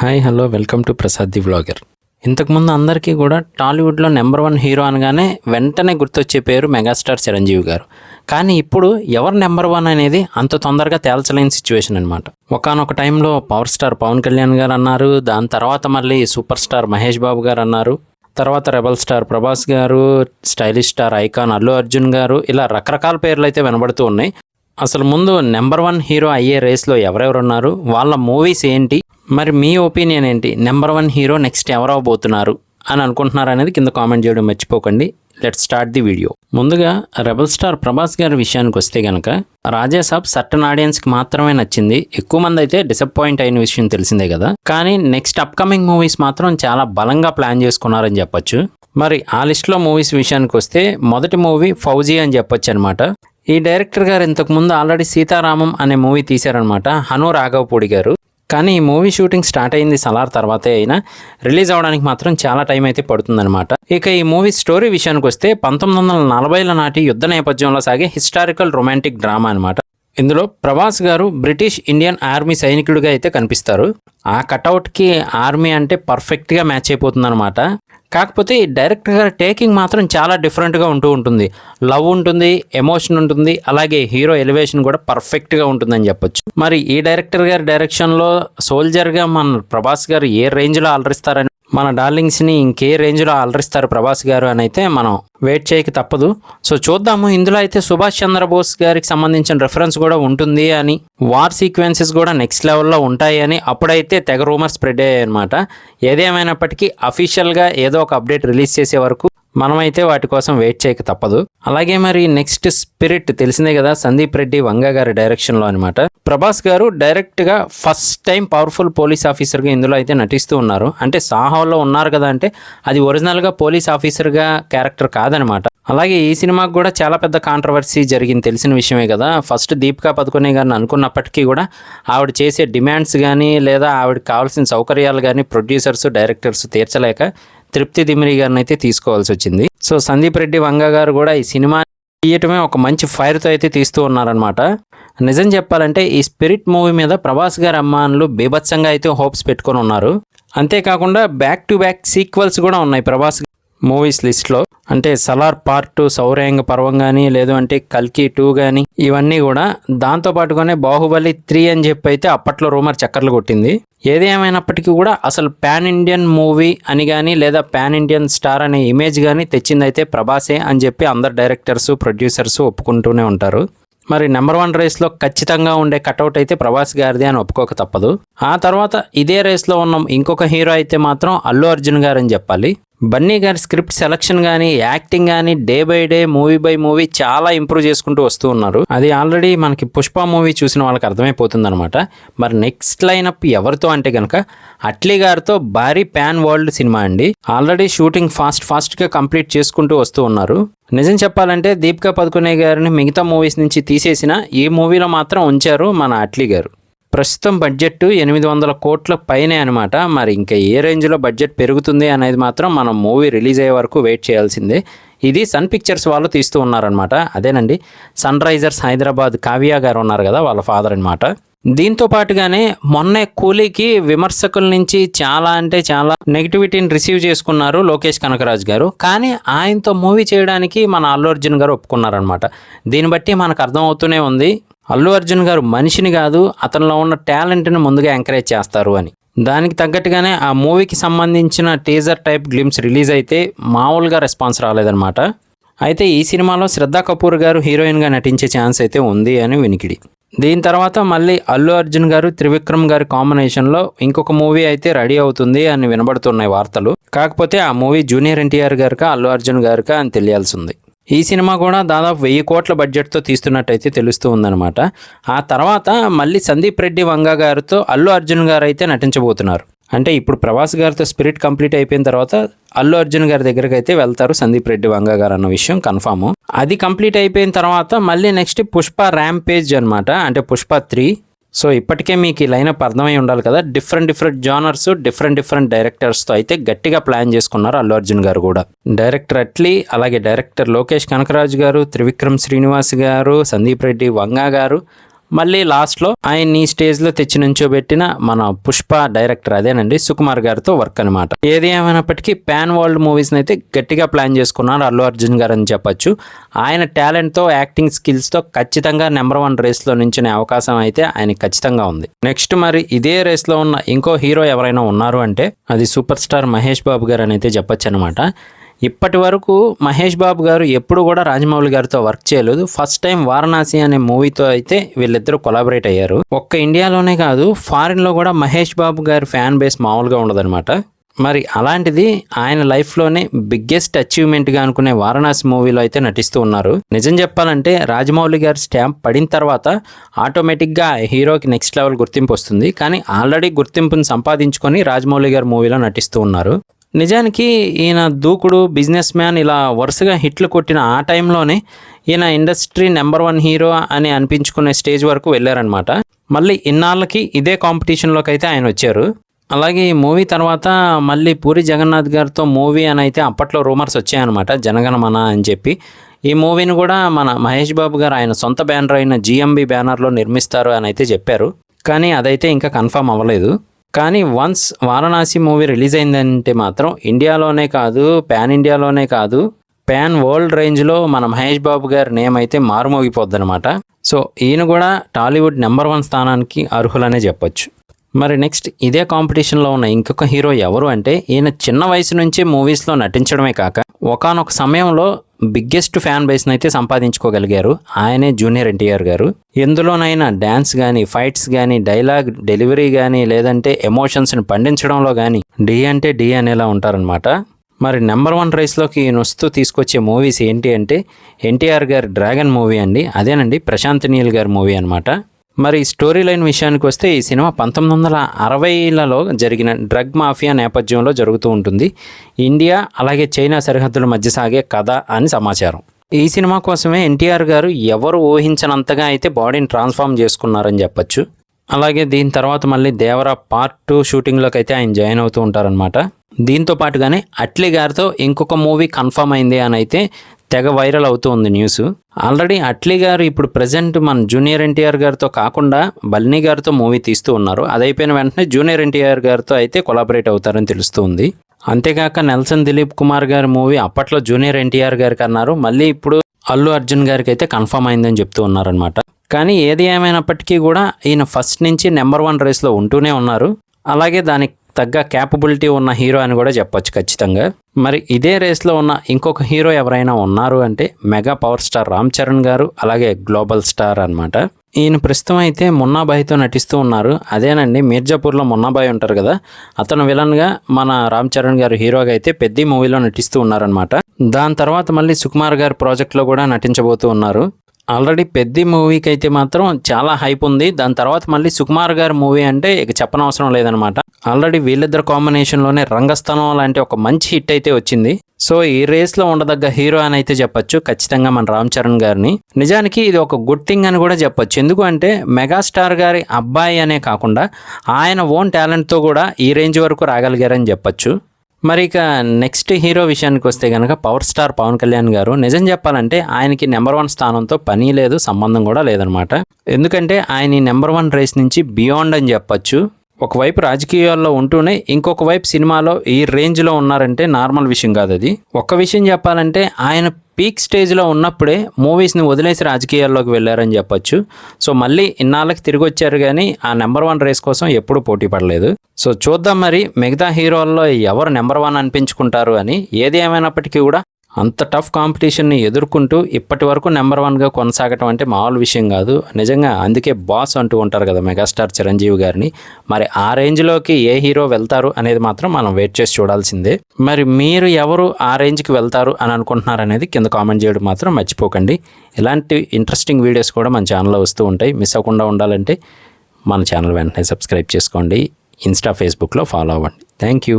Hi hello welcome to Prasad the vlogger. ఇంతకుముందు అందరికీ కూడా టాలీవుడ్లో నెంబర్ 1 హీరో అనగానే వెంటనే గుర్తొచ్చే పేరు మెగాస్టార్ చిరంజీవి గారు. కానీ ఇప్పుడు ఎవరు నెంబర్ 1 అనేది అంత తొందరగా తేల్చలేని సిచ్యువేషన్ అనమాట. ఒకానొక టైంలో పవర్ స్టార్ పవన్ కళ్యాణ్ గారు అన్నారు, దాని తర్వాత మళ్ళీ సూపర్ స్టార్ మహేష్ బాబు గారు అన్నారు, తర్వాత రెబల్ స్టార్ ప్రభాస్ గారు, stylish star icon Allu Arjun గారు, ఇలా రకరకాల పేర్లు అయితే వినబడుతూ ఉన్నాయి. అసలు ముందు నెంబర్ 1 హీరో అయ్యే రేస్లో ఎవరెవరు ఉన్నారు, వాళ్ళ మూవీస్ ఏంటి, మరి మీ ఒపీనియన్ ఏంటి, నెంబర్ 1 హీరో నెక్స్ట్ ఎవరు అవబోతున్నారు అని అనుకుంటున్నారు అనేది కింద కామెంట్ చేయడం మర్చిపోకండి. Let's start the video. ముందుగా రెబల్ స్టార్ ప్రభాస్ గారి విషయానికి వస్తే కనుక రాజాసాబ్ సర్టన్ ఆడియన్స్కి మాత్రమే నచ్చింది. ఎక్కువ మంది అయితే డిసప్పాయింట్ అయిన విషయం తెలిసిందే కదా. కానీ నెక్స్ట్ అప్కమింగ్ మూవీస్ మాత్రం చాలా బలంగా ప్లాన్ చేసుకున్నారని చెప్పొచ్చు. మరి ఆ లిస్ట్లో మూవీస్ విషయానికి వస్తే మొదటి మూవీ ఫౌజీ అని చెప్పొచ్చు అనమాట. ఈ డైరెక్టర్ గారు ఇంతకుముందు ఆల్రెడీ సీతారామం అనే మూవీ తీశారనమాట, హను రాఘవపూడి గారు. కానీ ఈ మూవీ షూటింగ్ స్టార్ట్ అయింది సలార్ తర్వాతే అయినా రిలీజ్ అవడానికి మాత్రం చాలా టైం అయితే పడుతుందన్నమాట. ఇక ఈ మూవీ స్టోరీ విషయానికి వస్తే 1940ల నాటి యుద్ధ నేపథ్యంలో సాగే హిస్టారికల్ రొమాంటిక్ డ్రామా అనమాట. ఇందులో ప్రభాస్ గారు బ్రిటిష్ ఇండియన్ ఆర్మీ సైనికుడిగా అయితే కనిపిస్తారు. ఆ కటౌట్కి ఆర్మీ అంటే పర్ఫెక్ట్గా మ్యాచ్ అయిపోతుంది అనమాట. కాకపోతే ఈ డైరెక్టర్ గారి టేకింగ్ మాత్రం చాలా డిఫరెంట్గా ఉంటుంది. లవ్ ఉంటుంది, ఎమోషన్ ఉంటుంది, అలాగే హీరో ఎలివేషన్ కూడా పర్ఫెక్ట్గా ఉంటుందని చెప్పొచ్చు. మరి ఈ డైరెక్టర్ గారి డైరెక్షన్లో సోల్జర్గా మన ప్రభాస్ గారు ఏ రేంజ్లో అలరిస్తారని, మన డార్లింగ్స్ని ఇంకే రేంజ్లో అలరిస్తారు ప్రభాస్ గారు అని అయితే మనం వెయిట్ చేయక తప్పదు. సో చూద్దాము. ఇందులో అయితే సుభాష్ చంద్రబోస్ గారికి సంబంధించిన రెఫరెన్స్ కూడా ఉంటుంది అని, వార్ సీక్వెన్సెస్ కూడా నెక్స్ట్ లెవెల్లో ఉంటాయి అని అప్పుడైతే తెగ రూమర్ స్ప్రెడ్ అయ్యాయి అనమాట. ఏదేమైనప్పటికీ అఫీషియల్గా ఏదో ఒక అప్డేట్ రిలీజ్ చేసే వరకు మనమైతే వాటి కోసం వెయిట్ చేయక తప్పదు. అలాగే మరి నెక్స్ట్ స్పిరిట్ తెలిసిందే కదా, సందీప్ రెడ్డి వంగ గారి డైరెక్షన్లో అనమాట. ప్రభాస్ గారు డైరెక్ట్గా ఫస్ట్ టైం పవర్ఫుల్ పోలీస్ ఆఫీసర్గా ఇందులో అయితే నటిస్తూ ఉన్నారు. అంటే సాహోలో ఉన్నారు కదా, అంటే అది ఒరిజినల్గా పోలీస్ ఆఫీసర్గా క్యారెక్టర్ కాదనమాట. అలాగే ఈ సినిమాకు కూడా చాలా పెద్ద కాంట్రవర్సీ జరిగింది, తెలిసిన విషయమే కదా. ఫస్ట్ దీపికా పదుకొనే గారిని అనుకున్నప్పటికీ కూడా ఆవిడ చేసే డిమాండ్స్ కానీ లేదా ఆవిడకి కావాల్సిన సౌకర్యాలు కానీ ప్రొడ్యూసర్స్ డైరెక్టర్స్ తీర్చలేక తృప్తి దిమిరి గారిని అయితే తీసుకోవాల్సి వచ్చింది. సో సందీప్ రెడ్డి వంగ గారు కూడా ఈ సినిమా తీయటమే ఒక మంచి ఫైర్తో అయితే తీస్తూ ఉన్నారనమాట. నిజం చెప్పాలంటే ఈ స్పిరిట్ మూవీ మీద ప్రభాస్ గారి అమ్మానులు బీభత్సంగా అయితే హోప్స్ పెట్టుకొని ఉన్నారు. అంతేకాకుండా బ్యాక్ టు బ్యాక్ సీక్వెల్స్ కూడా ఉన్నాయి ప్రభాస్ మూవీస్ లిస్ట్లో. అంటే సలార్ పార్ట్ 2, సౌరయంగ పర్వం కానీ, లేదు అంటే కల్కి 2 కానీ, ఇవన్నీ కూడా. దాంతోపాటుగానే బాహుబలి 3 అని చెప్పి అయితే అప్పట్లో రూమర్ చక్కర్లు కొట్టింది. ఏది ఏమైనప్పటికీ కూడా అసలు పాన్ ఇండియన్ మూవీ అని కానీ లేదా పాన్ ఇండియన్ స్టార్ అనే ఇమేజ్ కానీ తెచ్చిందైతే ప్రభాసే అని చెప్పి అందరు డైరెక్టర్స్ ప్రొడ్యూసర్స్ ఒప్పుకుంటూనే ఉంటారు. మరి నెంబర్ 1 రేస్లో ఖచ్చితంగా ఉండే కటౌట్ అయితే ప్రభాస్ గారిది అని ఒప్పుకోక తప్పదు. ఆ తర్వాత ఇదే రేస్లో ఉన్న ఇంకొక హీరో అయితే మాత్రం అల్లు అర్జున్ గారు అని చెప్పాలి. బన్నీ గారి స్క్రిప్ట్ సెలక్షన్ కానీ, యాక్టింగ్ కానీ day by day, movie by movie చాలా ఇంప్రూవ్ చేసుకుంటూ వస్తూ ఉన్నారు. అది ఆల్రెడీ మనకి పుష్ప మూవీ చూసిన వాళ్ళకి అర్థమైపోతుంది అనమాట. మరి నెక్స్ట్ లైనప్ ఎవరితో అంటే కనుక అట్లీ గారితో భారీ ప్యాన్ వరల్డ్ సినిమా అండి. ఆల్రెడీ షూటింగ్ ఫాస్ట్గా కంప్లీట్ చేసుకుంటూ వస్తూ ఉన్నారు. నిజం చెప్పాలంటే దీపికా పదుకొనే గారిని మిగతా మూవీస్ నుంచి తీసేసిన ఈ మూవీలో మాత్రం ఉంచారు మన అట్లీ గారు. ప్రస్తుతం బడ్జెట్ 800 కోట్ల పైనే అనమాట. మరి ఇంకా ఏ రేంజ్లో బడ్జెట్ పెరుగుతుంది అనేది మాత్రం మనం మూవీ రిలీజ్ అయ్యే వరకు వెయిట్ చేయాల్సిందే. ఇది సన్ పిక్చర్స్ వాళ్ళు తీస్తూ ఉన్నారనమాట. అదేనండి, సన్ రైజర్స్ హైదరాబాద్ కావ్య గారు ఉన్నారు కదా, వాళ్ళ ఫాదర్ అనమాట. దీంతో పాటుగానే మొన్నే కూలీకి విమర్శకుల నుంచి చాలా అంటే చాలా నెగిటివిటీని రిసీవ్ చేసుకున్నారు లోకేష్ కనకరాజ్ గారు. కానీ ఆయనతో మూవీ చేయడానికి మన అల్లు అర్జున్ గారు ఒప్పుకున్నారనమాట. దీన్ని బట్టి మనకు అర్థమవుతూనే ఉంది అల్లు అర్జున్ గారు మనిషిని కాదు, అతనిలో ఉన్న టాలెంట్ని ముందుగా ఎంకరేజ్ చేస్తారు అని. దానికి తగ్గట్టుగానే ఆ మూవీకి సంబంధించిన టీజర్ టైప్ గ్లిమ్స్ రిలీజ్ అయితే మామూలుగా రెస్పాన్స్ రాలేదన్నమాట. అయితే ఈ సినిమాలో శ్రద్ధా కపూర్ గారు హీరోయిన్గా నటించే ఛాన్స్ అయితే ఉంది అని వినికిడి. దీని తర్వాత మళ్ళీ అల్లు అర్జున్ గారు త్రివిక్రమ్ గారి కాంబినేషన్లో ఇంకొక మూవీ అయితే రెడీ అవుతుంది అని వినబడుతున్నాయి వార్తలు. కాకపోతే ఆ మూవీ జూనియర్ ఎన్టీఆర్ గారికా అల్లు అర్జున్ గారికా అని తెలియాల్సి ఉంది. ఈ సినిమా కూడా దాదాపు 1000 కోట్ల బడ్జెట్తో తీస్తున్నట్టయితే తెలుస్తూ ఉందన్నమాట. ఆ తర్వాత మళ్ళీ సందీప్ రెడ్డి వంగ గారితో అల్లు అర్జున్ గారు అయితే నటించబోతున్నారు. అంటే ఇప్పుడు ప్రభాస్ గారితో స్పిరిట్ కంప్లీట్ అయిపోయిన తర్వాత అల్లు అర్జున్ గారి దగ్గరికి అయితే వెళ్తారు సందీప్ రెడ్డి వంగ గారు అన్న విషయం కన్ఫామ్. అది కంప్లీట్ అయిపోయిన తర్వాత మళ్ళీ నెక్స్ట్ పుష్ప ర్యాంపేజ్ అనమాట, అంటే పుష్ప 3. సో ఇప్పటికే మీకు ఈ లైనప్ అర్థమై ఉండాలి కదా. డిఫరెంట్ జానర్స్, డిఫరెంట్ డైరెక్టర్స్తో అయితే గట్టిగా ప్లాన్ చేసుకున్నారు అల్లు అర్జున్ గారు కూడా. డైరెక్టర్ అట్లీ, అలాగే డైరెక్టర్ లోకేష్ కనకరాజ్ గారు, త్రివిక్రమ్ శ్రీనివాస్ గారు, సందీప్ రెడ్డి వంగ గారు, మళ్ళీ లాస్ట్లో ఆయన్ని స్టేజ్లో తెచ్చి నుంచోబెట్టిన మన పుష్ప డైరెక్టర్ అదేనండి సుకుమార్ గారితో వర్క్ అనమాట. ఏది ఏమైనప్పటికీ పాన్ వరల్డ్ మూవీస్ని అయితే గట్టిగా ప్లాన్ చేసుకున్నారు అల్లు అర్జున్ గారు అని చెప్పొచ్చు. ఆయన టాలెంట్తో యాక్టింగ్ స్కిల్స్తో ఖచ్చితంగా నెంబర్ 1 రేస్లో నించునే అవకాశం అయితే ఆయనకి ఖచ్చితంగా ఉంది. నెక్స్ట్ మరి ఇదే రేస్లో ఉన్న ఇంకో హీరో ఎవరైనా ఉన్నారు అంటే అది సూపర్ స్టార్ మహేష్ బాబు గారు అని అయితే చెప్పొచ్చు అనమాట. ఇప్పటి వరకు మహేష్ బాబు గారు ఎప్పుడు కూడా రాజమౌళి గారితో వర్క్ చేయలేదు. ఫస్ట్ టైం వారణాసి అనే మూవీతో అయితే వీళ్ళిద్దరూ కొలాబరేట్ అయ్యారు. ఒక్క ఇండియాలోనే కాదు ఫారిన్లో కూడా మహేష్ బాబు గారి ఫ్యాన్ బేస్ మామూలుగా ఉండదన్నమాట. మరి అలాంటిది ఆయన లైఫ్లోనే బిగ్గెస్ట్ అచీవ్మెంట్గా అనుకునే వారణాసి మూవీలో అయితే నటిస్తూ ఉన్నారు. నిజం చెప్పాలంటే రాజమౌళి గారి స్టాంప్ పడిన తర్వాత ఆటోమేటిక్గా హీరోకి నెక్స్ట్ లెవెల్ గుర్తింపు వస్తుంది. కానీ ఆల్రెడీ గుర్తింపుని సంపాదించుకొని రాజమౌళి గారి మూవీలో నటిస్తూ ఉన్నారు. నిజానికి ఈయన దూకుడు బిజినెస్ మ్యాన్ ఇలా వరుసగా హిట్లు కొట్టిన ఆ టైంలోనే ఈయన ఇండస్ట్రీ నెంబర్ 1 హీరో అని అనిపించుకునే స్టేజ్ వరకు వెళ్ళారనమాట. మళ్ళీ ఇన్నాళ్ళకి ఇదే కాంపిటీషన్లోకి అయితే ఆయన వచ్చారు. అలాగే ఈ మూవీ తర్వాత మళ్ళీ పూరి జగన్నాథ్ గారితో మూవీ అని అయితే అప్పట్లో రూమర్స్ వచ్చాయన్నమాట, జనగణమన అని చెప్పి. ఈ మూవీని కూడా మన మహేష్ బాబు గారు ఆయన సొంత బ్యానర్ అయిన GMB బ్యానర్లో నిర్మిస్తారు అని అయితే చెప్పారు. కానీ అదైతే ఇంకా కన్ఫర్మ్ అవ్వలేదు. కానీ వన్స్ వారణాసి మూవీ రిలీజ్ అయిందంటే మాత్రం ఇండియాలోనే కాదు పాన్ ఇండియాలోనే కాదు పాన్ వరల్డ్ రేంజ్లో మన మహేష్ బాబు గారి నేమ్ అయితే మారుమోగిపోద్ది అనమాట. సో ఈయన కూడా టాలీవుడ్ నెంబర్ 1 స్థానానికి అర్హులనే చెప్పొచ్చు. మరి నెక్స్ట్ ఇదే కాంపిటీషన్లో ఉన్న ఇంకొక హీరో ఎవరు అంటే ఈయన చిన్న వయసు నుంచే మూవీస్లో నటించడమే కాక ఒకానొక సమయంలో బిగ్గెస్ట్ ఫ్యాన్ బేస్ని అయితే సంపాదించుకోగలిగారు. ఆయనే జూనియర్ ఎన్టీఆర్ గారు. ఎందులోనైనా డ్యాన్స్ కానీ ఫైట్స్ కానీ డైలాగ్ డెలివరీ కానీ లేదంటే ఎమోషన్స్ని పండించడంలో కానీ డి అంటే డి అనేలా ఉంటారనమాట. మరి నెంబర్ 1 రేస్లోకి ఈయన వస్తూ తీసుకొచ్చే మూవీస్ ఏంటి అంటే ఎన్టీఆర్ గారి డ్రాగన్ మూవీ అండి. అదేనండి ప్రశాంత్ నీల్ గారి మూవీ అనమాట. మరి స్టోరీ లైన్ విషయానికి వస్తే ఈ సినిమా 1960లలో జరిగిన డ్రగ్ మాఫియా నేపథ్యంలో జరుగుతూ ఉంటుంది. ఇండియా అలాగే చైనా సరిహద్దుల మధ్య సాగే కథ అని సమాచారం. ఈ సినిమా కోసమే ఎన్టీఆర్ గారు ఎవరు ఊహించనంతగా అయితే బాడీని ట్రాన్స్ఫార్మ్ చేసుకున్నారని చెప్పొచ్చు. అలాగే దీని తర్వాత మళ్ళీ దేవరా పార్ట్ 2 షూటింగ్లోకి అయితే ఆయన జాయిన్ అవుతూ ఉంటారనమాట. దీంతో పాటుగానే అట్లీ గారితో ఇంకొక మూవీ కన్ఫర్మ్ అయింది అని అయితే తెగ వైరల్ అవుతూ ఉంది న్యూస్. ఆల్రెడీ అట్లీ గారు ఇప్పుడు ప్రజెంట్ మన జూనియర్ ఎన్టీఆర్ గారితో కాకుండా బల్నీ గారితో మూవీ తీస్తూ ఉన్నారు. అదైపోయిన వెంటనే జూనియర్ ఎన్టీఆర్ గారితో అయితే కొలాబరేట్ అవుతారని తెలుస్తూ ఉంది. అంతేకాక నెల్సన్ దిలీప్ కుమార్ గారి మూవీ అప్పట్లో జూనియర్ ఎన్టీఆర్ గారికి అన్నారు, మళ్ళీ ఇప్పుడు అల్లు అర్జున్ గారికి అయితే కన్ఫర్మ్ అయిందని చెప్తూ ఉన్నారనమాట. కానీ ఏది ఏమైనప్పటికీ కూడా ఈయన ఫస్ట్ నుంచి నెంబర్ 1 రేస్లో ఉంటూనే ఉన్నారు. అలాగే దానికి తగ్గ క్యాపబిలిటీ ఉన్న హీరో అని కూడా చెప్పొచ్చు ఖచ్చితంగా. మరి ఇదే రేస్లో ఉన్న ఇంకొక హీరో ఎవరైనా ఉన్నారు అంటే mega power star Ram Charan గారు, అలాగే గ్లోబల్ స్టార్ అనమాట. ఈయన ప్రస్తుతం అయితే మున్నాబాయితో నటిస్తూ ఉన్నారు. అదేనండి మీర్జాపూర్లో మున్నాబాయి ఉంటారు కదా, అతను విలన్గా మన రామ్ చరణ్ గారు హీరోగా అయితే పెద్ద మూవీలో నటిస్తూ ఉన్నారనమాట. దాని తర్వాత మళ్ళీ సుకుమార్ గారి ప్రాజెక్ట్లో కూడా నటించబోతూ ఉన్నారు. ఆల్రెడీ పెద్ద మూవీకి అయితే మాత్రం చాలా హైప్ ఉంది. దాని తర్వాత మళ్ళీ సుకుమార్ గారి మూవీ అంటే ఇక చెప్పనవసరం లేదనమాట. ఆల్రెడీ వీళ్ళిద్దరు కాంబినేషన్లోనే రంగస్థలం లాంటి ఒక మంచి హిట్ అయితే వచ్చింది. సో ఈ రేస్లో ఉండదగ్గ హీరో అని అయితే చెప్పొచ్చు ఖచ్చితంగా మన రామ్ చరణ్ గారిని. నిజానికి ఇది ఒక గుడ్ థింగ్ అని కూడా చెప్పొచ్చు. ఎందుకు అంటే మెగాస్టార్ గారి అబ్బాయి అనే కాకుండా ఆయన ఓన్ టాలెంట్తో కూడా ఈ రేంజ్ వరకు రాగలిగారని చెప్పొచ్చు. మరి ఇక నెక్స్ట్ హీరో విషయానికి వస్తే కనుక పవర్ స్టార్ పవన్ కళ్యాణ్ గారు. నిజం చెప్పాలంటే ఆయనకి నెంబర్ 1 స్థానంతో పని లేదు, సంబంధం కూడా లేదనమాట. ఎందుకంటే ఆయన నెంబర్ 1 రేస్ నుంచి బియాండ్ అని చెప్పొచ్చు. ఒకవైపు రాజకీయాల్లో ఉంటూనే ఇంకొక వైపు సినిమాలో ఈ రేంజ్లో ఉన్నారంటే నార్మల్ విషయం కాదు అది. ఒక్క విషయం చెప్పాలంటే ఆయన పీక్ స్టేజ్లో ఉన్నప్పుడే మూవీస్ని వదిలేసి రాజకీయాల్లోకి వెళ్ళారని చెప్పొచ్చు. సో మళ్ళీ ఇన్నాళ్ళకి తిరిగి వచ్చారు కానీ ఆ నెంబర్ 1 రేస్ కోసం ఎప్పుడూ పోటీ పడలేదు. సో చూద్దాం మరి మిగతా హీరోల్లో ఎవరు నెంబర్ 1 అనిపించుకుంటారు అని. ఏది ఏమైనప్పటికీ కూడా అంత టఫ్ కాంపిటీషన్ని ఎదుర్కొంటూ ఇప్పటి వరకు నెంబర్ 1గా కొనసాగటం అంటే మామూలు విషయం కాదు నిజంగా. అందుకే బాస్ అంటూ ఉంటారు కదా మెగాస్టార్ చిరంజీవి గారిని. మరి ఆ రేంజ్లోకి ఏ హీరో వెళ్తారు అనేది మాత్రం మనం వెయిట్ చేసి చూడాల్సిందే. మరి మీరు ఎవరు ఆ రేంజ్కి వెళ్తారు అని అనుకుంటున్నారు అనేది కింద కామెంట్ చేయడం మాత్రం మర్చిపోకండి. ఇలాంటి ఇంట్రెస్టింగ్ వీడియోస్ కూడా మన ఛానల్లో వస్తూ ఉంటాయి. మిస్ అవ్వకుండా ఉండాలంటే మన ఛానల్ వెంటనే సబ్స్క్రైబ్ చేసుకోండి. ఇన్స్టా ఫేస్బుక్లో ఫాలో అవ్వండి. Thank you.